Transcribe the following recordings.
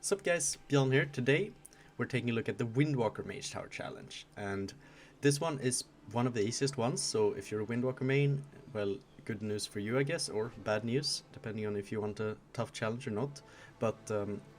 Sup guys, Bjorn here. Today we're taking a look at the Windwalker Mage Tower Challenge, and this one is one of the easiest ones, so if you're a Windwalker main, well, good news for you I guess, or bad news, depending on if you want a tough challenge or not. But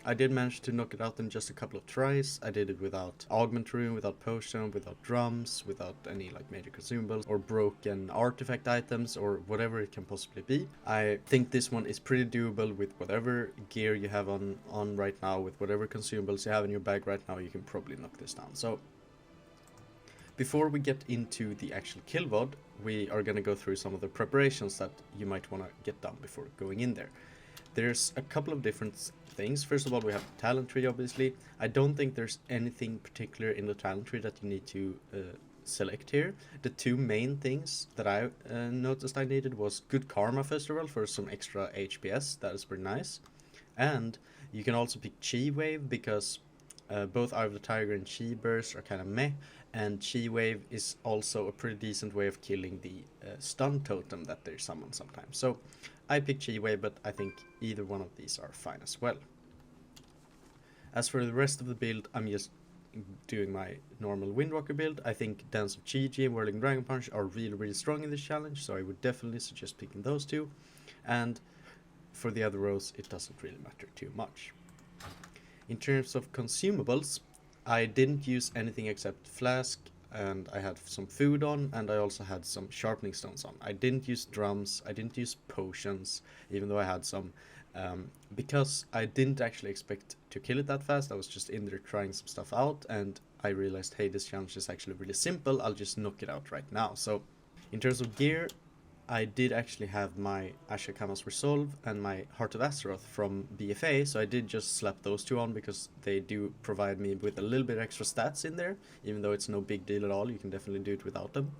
I did manage to knock it out in just a couple of tries. I did it without augment rune, without potion, without drums, without any like major consumables or broken artifact items or whatever it can possibly be. I think this one is pretty doable with whatever gear you have on right now, with whatever consumables you have in your bag right now. You can probably knock this down. So before we get into the actual kill VOD, we are going to go through some of the preparations that you might want to get done before going in there. There's a couple of different things. First of all, we have the talent tree, obviously. I don't think there's anything particular in the talent tree that you need to select here. The two main things that I noticed I needed was good karma, first of all, for some extra HPS. That is pretty nice. And you can also pick Chi Wave, because both Eye of the Tiger and Chi Burst are kind of meh, and Chi Wave is also a pretty decent way of killing the stun totem that they summon sometimes. So I picked Chi Wave, but I think either one of these are fine as well. As for the rest of the build, I'm just doing my normal Windwalker build. I think Dance of Chi-Ji and Whirling Dragon Punch are really strong in this challenge, so I would definitely suggest picking those two. And for the other rows, it doesn't really matter too much. In terms of consumables, I didn't use anything except flask, and I had some food on, and I also had some sharpening stones on. I didn't use drums, I didn't use potions, even though I had some, because I didn't actually expect to kill it that fast. I was just in there trying some stuff out, and I realized, hey, this challenge is actually really simple, I'll just knock it out right now. So in terms of gear, I did actually have my Ashikamas Resolve and my Heart of Azeroth from BFA, so I did just slap those two on because they do provide me with a little bit extra stats in there, even though it's no big deal at all. You can definitely do it without them.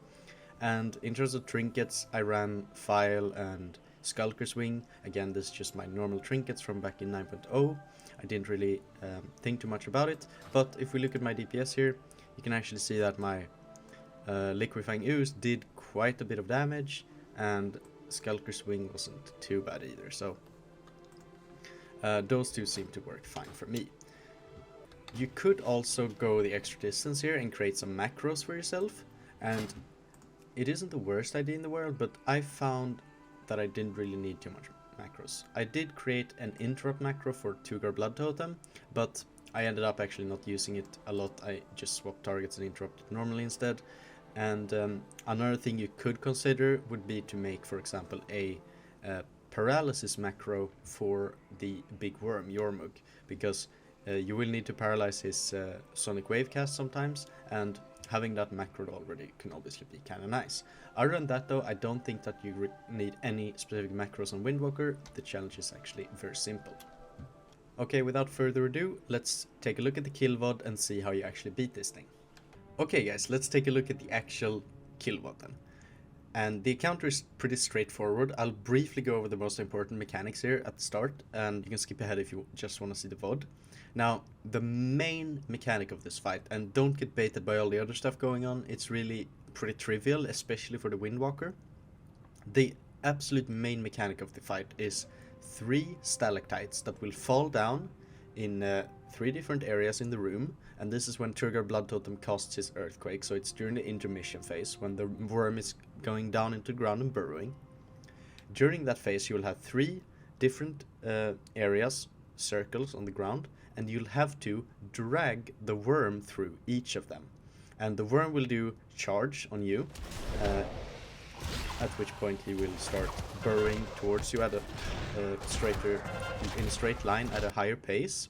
And in terms of trinkets, I ran File and Skulker's Wing. Again, this is just my normal trinkets from back in 9.0. I didn't really think too much about it, but if we look at my DPS here, you can actually see that my Liquefying Ooze did quite a bit of damage, and Skulker's Wing wasn't too bad either, so those two seem to work fine for me. You could also go the extra distance here and create some macros for yourself, and it isn't the worst idea in the world, but I found that I didn't really need too much macros. I did create an interrupt macro for Tugar Blood Totem, but I ended up actually not using it a lot. I just swapped targets and interrupted normally instead. And another thing you could consider would be to make, for example, a paralysis macro for the big worm, Yormug, because you will need to paralyze his Sonic Wave cast sometimes, and having that macro already can obviously be kind of nice. Other than that though, I don't think that you need any specific macros on Windwalker. The challenge is actually very simple. Okay, without further ado, let's take a look at the kill VOD and see how you actually beat this thing. Okay guys, let's take a look at the actual kill VOD then. And the encounter is pretty straightforward. I'll briefly go over the most important mechanics here at the start, and you can skip ahead if you just want to see the VOD. Now, the main mechanic of this fight, and don't get baited by all the other stuff going on, it's really pretty trivial, especially for the Windwalker. The absolute main mechanic of the fight is 3 stalactites that will fall down in 3 different areas in the room, and this is when Tugar Blood Totem casts his Earthquake, so it's during the intermission phase, when the worm is going down into the ground and burrowing. During that phase you will have 3 different areas, circles on the ground, and you'll have to drag the worm through each of them. And the worm will do charge on you, at which point he will start burrowing towards you at a in a straight line at a higher pace.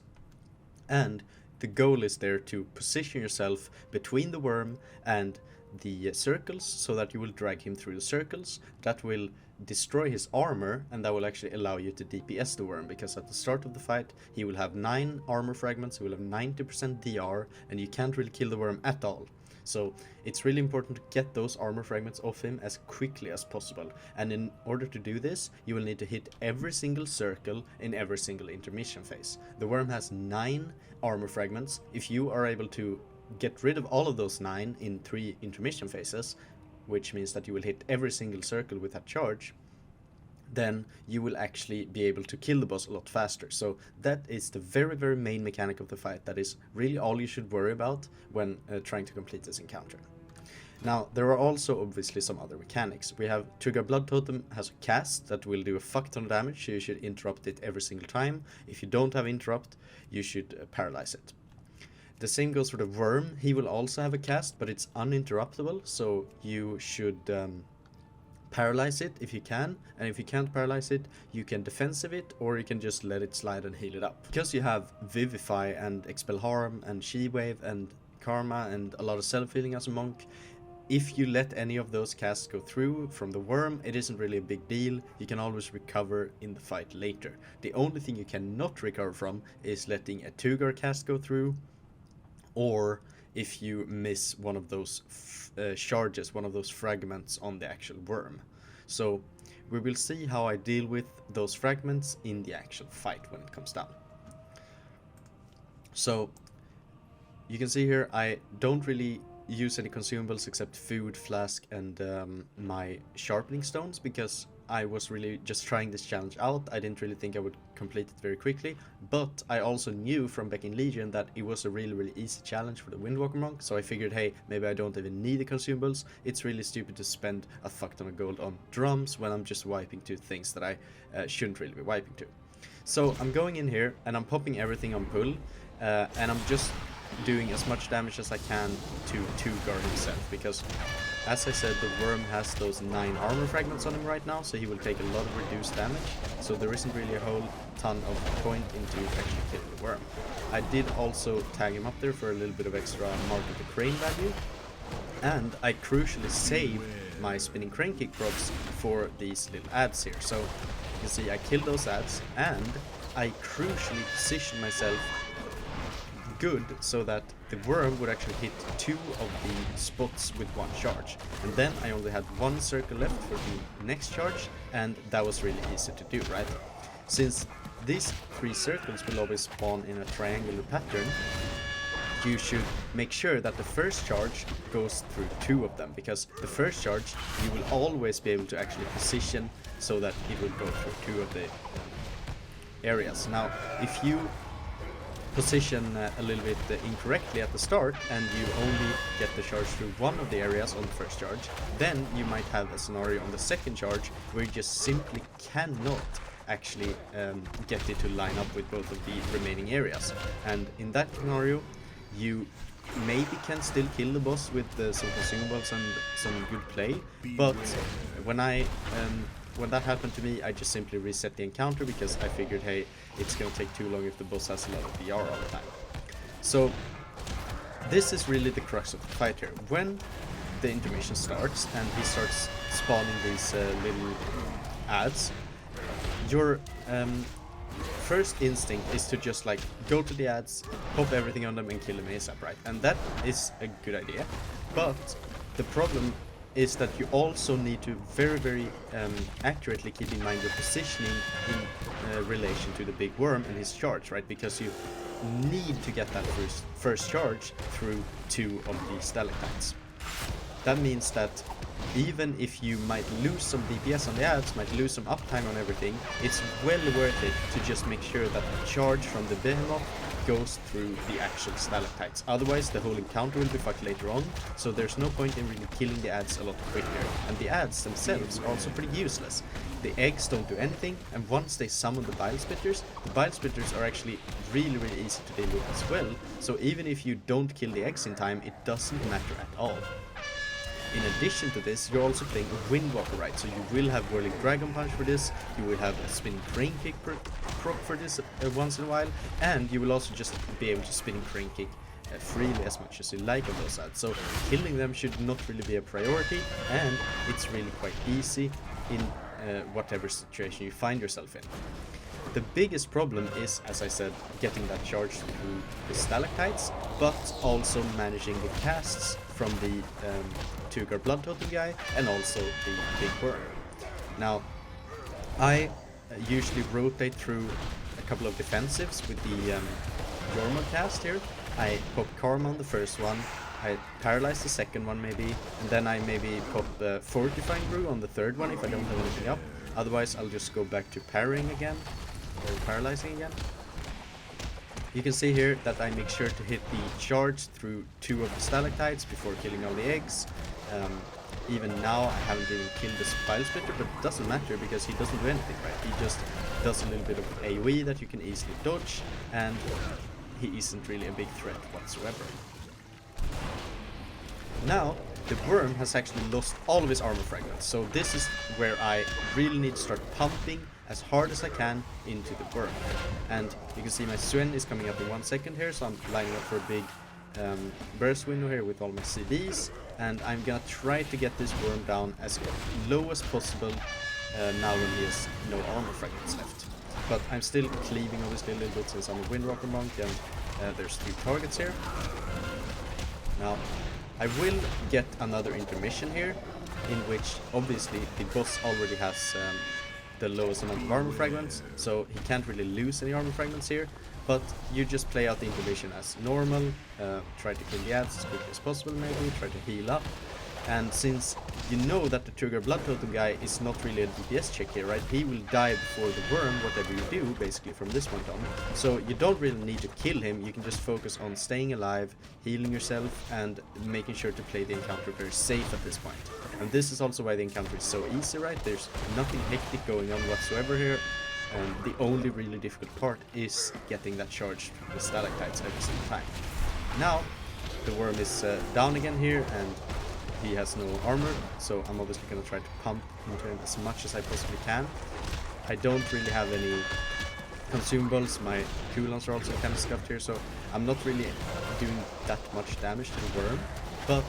And the goal is there to position yourself between the worm and the circles, so that you will drag him through the circles. That will destroy his armor, and that will actually allow you to DPS the worm, because at the start of the fight he will have 9 armor fragments, he will have 90% DR, and you can't really kill the worm at all. So it's really important to get those armor fragments off him as quickly as possible, and in order to do this you will need to hit every single circle in every single intermission phase. The worm has 9 armor fragments. If you are able to get rid of all of those 9 in 3 intermission phases, which means that you will hit every single circle with that charge, then you will actually be able to kill the boss a lot faster. So that is the very, very main mechanic of the fight. That is really all you should worry about when trying to complete this encounter. Now, there are also obviously some other mechanics. We have Tugar Blood Totem has a cast that will do a fuck ton of damage, so you should interrupt it every single time. If you don't have interrupt, you should paralyze it. The same goes for the Worm. He will also have a cast, but it's uninterruptible, so you should paralyze it if you can, and if you can't paralyze it, you can defensive it, or you can just let it slide and heal it up. Because you have Vivify and Expel Harm and She-Wave and Karma and a lot of self-healing as a monk, if you let any of those casts go through from the Worm, it isn't really a big deal. You can always recover in the fight later. The only thing you cannot recover from is letting a Tugar cast go through, or if you miss one of those charges, one of those fragments on the actual Worm. So we will see how I deal with those fragments in the actual fight when it comes down. So you can see here I don't really use any consumables except food, flask, and my sharpening stones, because I was really just trying this challenge out. I didn't really think I would complete it very quickly, but I also knew from back in Legion that it was a really easy challenge for the Windwalker monk, so I figured, hey, maybe I don't even need the consumables. It's really stupid to spend a fuck ton of gold on drums when I'm just wiping to things that I shouldn't really be wiping to. So I'm going in here and I'm popping everything on pull, and I'm just doing as much damage as I can to Tugar himself, because as I said, the Worm has those 9 armor fragments on him right now, so he will take a lot of reduced damage, so there isn't really a whole ton of point into actually killing the Worm. I did also tag him up there for a little bit of extra Mark of the Crane value, and I crucially saved my spinning crane kick procs for these little ads here. So you can see I killed those ads, and I crucially positioned myself good so that the Worm would actually hit 2 of the spots with 1 charge, and then I only had 1 circle left for the next charge, and that was really easy to do, right? Since these 3 circles will always spawn in a triangular pattern, you should make sure that the first charge goes through 2 of them, because the first charge you will always be able to actually position so that it will go through 2 of the areas. Now, if you position a little bit incorrectly at the start and you only get the charge through 1 of the areas on the first charge, then you might have a scenario on the second charge where you just simply cannot actually get it to line up with both of the remaining areas. And in that scenario, you maybe can still kill the boss with some consumables and some good play, but when that happened to me, I just simply reset the encounter, because I figured, hey, it's gonna take too long if the boss has a lot of VR all the time. So this is really the crux of the fight here. When the intermission starts and he starts spawning these little ads, your first instinct is to just like go to the ads, pop everything on them and kill them ASAP, right? And that is a good idea, but the problem is that you also need to very accurately keep in mind your positioning in relation to the big Worm and his charge, right? Because you need to get that first charge through 2 of the stalactites. That means that even if you might lose some DPS on the ads, might lose some uptime on everything, it's well worth it to just make sure that the charge from the behemoth goes through the actual stalactites. Otherwise the whole encounter will be fucked later on, so there's no point in really killing the ads a lot quicker. And the ads themselves are also pretty useless. The eggs don't do anything, and once they summon the bile splitters are actually really easy to deal with as well, so even if you don't kill the eggs in time, it doesn't matter at all. In addition to this, you're also playing a Windwalker, right? So you will have Whirling Dragon Punch for this, you will have a Spinning Crane Kick proc for this once in a while, and you will also just be able to Spinning Crane Kick freely as much as you like on those ads. So killing them should not really be a priority, and it's really quite easy in whatever situation you find yourself in. The biggest problem is, as I said, getting that charge through the stalactites, but also managing the casts from the Tugar Blood Totem guy and also the big Worm. Now, I usually rotate through a couple of defensives with the normal cast here. I pop Karma on the first one, I paralyze the second one maybe, and then I maybe pop Fortifying Brew on the third one if I don't have anything up. Otherwise, I'll just go back to parrying again, or paralyzing again. You can see here that I make sure to hit the charge through 2 of the stalactites before killing all the eggs. Even now I haven't even killed the Spile Splitter, but it doesn't matter because he doesn't do anything, right? He just does a little bit of AoE that you can easily dodge, and he isn't really a big threat whatsoever. Now, the worm has actually lost all of his armor fragments, so this is where I really need to start pumping as hard as I can into the worm. And you can see my Sven is coming up in 1 second here, so I'm lining up for a big burst window here with all my CDs, and I'm gonna try to get this worm down as low as possible now when he has no armor fragments left. But I'm still cleaving obviously a little bit since I'm a Windwalker monk, and there's 3 targets here. Now, I will get another intermission here, in which obviously the boss already has the lowest amount of armor fragments, so he can't really lose any armor fragments here, but you just play out the intermission as normal, try to kill the ads as quickly as possible maybe, try to heal up, and since you know that the Tugar Blood Totem guy is not really a DPS check here, right? He will die before the worm, whatever you do, basically from this point on. So you don't really need to kill him, you can just focus on staying alive, healing yourself, and making sure to play the encounter very safe at this point. And this is also why the encounter is so easy, right? There's nothing hectic going on whatsoever here. And the only really difficult part is getting that charge with stalactites every single time. Now, the worm is down again here, and he has no armor, so I'm obviously going to try to pump into him as much as I possibly can. I don't really have any consumables, my cooldowns are also kind of scuffed here, so I'm not really doing that much damage to the worm, but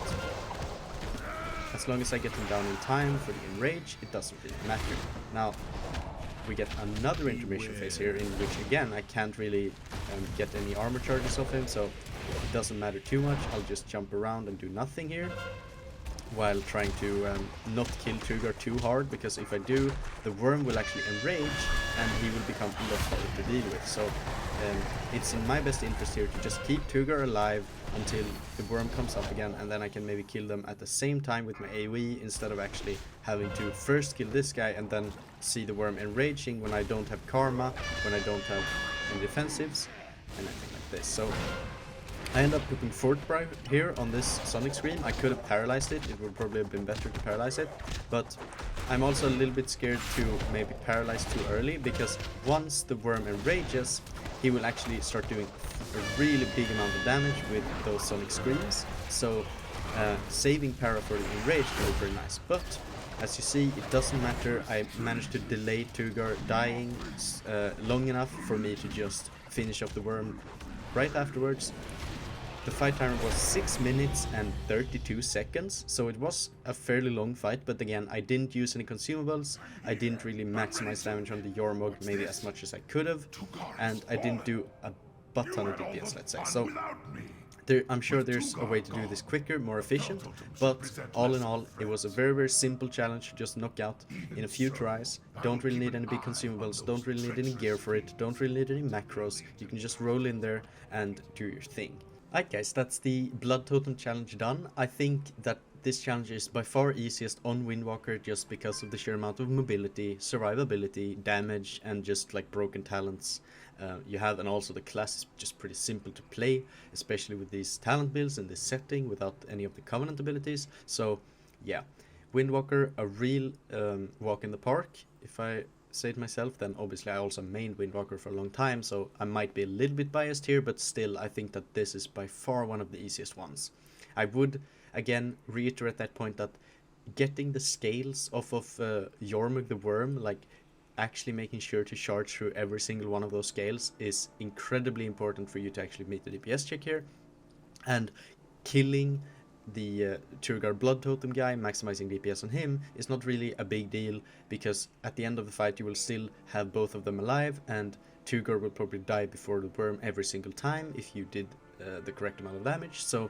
as long as I get him down in time for the enrage, it doesn't really matter. Now, we get another intermission phase here, in which again I can't really get any armor charges off him, so it doesn't matter too much. I'll just jump around and do nothing here, while trying to not kill Tugar too hard, because if I do, the worm will actually enrage and he will become a lot harder to deal with. So it's in my best interest here to just keep Tugar alive until the worm comes up again, and then I can maybe kill them at the same time with my AoE, instead of actually having to first kill this guy and then see the worm enraging when I don't have karma, when I don't have any defensives, and anything like this. So I end up putting Fortbri here on this Sonic Scream. I could have paralyzed it, it would probably have been better to paralyze it, but I'm also a little bit scared to maybe paralyze too early, because once the worm enrages, he will actually start doing a really big amount of damage with those Sonic Screams, so saving para for the enrage can be very nice. But as you see, it doesn't matter, I managed to delay Tugar dying long enough for me to just finish off the worm right afterwards. The fight timer was 6 minutes and 32 seconds, so it was a fairly long fight, but again, I didn't use any consumables, I didn't really maximize damage on the Yormog maybe as much as I could have, and I didn't do a butt ton of DPS, let's say. So I'm sure there's a way to do this quicker, more efficient, but all in all, it was a very, very simple challenge to just knock out in a few tries. Don't really need any big consumables, don't really need any gear for it, don't really need any macros, you can just roll in there and do your thing. Alright guys, that's the Blood Totem challenge done. I think that this challenge is by far easiest on Windwalker, just because of the sheer amount of mobility, survivability, damage, and just like broken talents you have, and also the class is just pretty simple to play, especially with these talent builds in this setting without any of the Covenant abilities. So yeah, Windwalker, a real walk in the park, if I say it myself. Then obviously I also mained Windwalker for a long time, so I might be a little bit biased here, but still I think that this is by far one of the easiest ones. I would again reiterate that point, that getting the scales off of Yormug the Worm, like actually making sure to charge through every single one of those scales, is incredibly important for you to actually meet the DPS check here. And killing the Turgar Blood Totem guy, maximizing DPS on him, is not really a big deal, because at the end of the fight you will still have both of them alive, and Turgar will probably die before the worm every single time if you did the correct amount of damage. So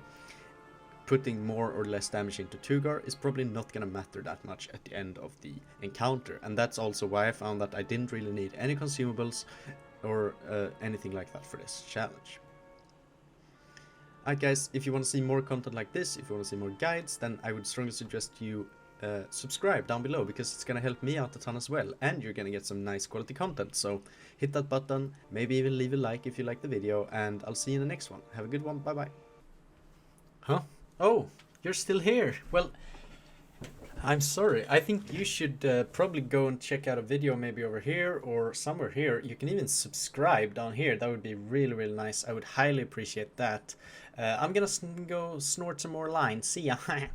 putting more or less damage into Turgar is probably not going to matter that much at the end of the encounter, and that's also why I found that I didn't really need any consumables or anything like that for this challenge. Alright guys, if you want to see more content like this, if you want to see more guides, then I would strongly suggest you subscribe down below, because it's gonna help me out a ton as well, and you're gonna get some nice quality content. So hit that button, maybe even leave a like if you like the video, and I'll see you in the next one. Have a good one. Bye bye. Huh? Oh, you're still here. Well, I'm sorry. I think you should probably go and check out a video maybe over here or somewhere here. You can even subscribe down here. That would be really, really nice. I would highly appreciate that. I'm gonna go snort some more lines. See ya.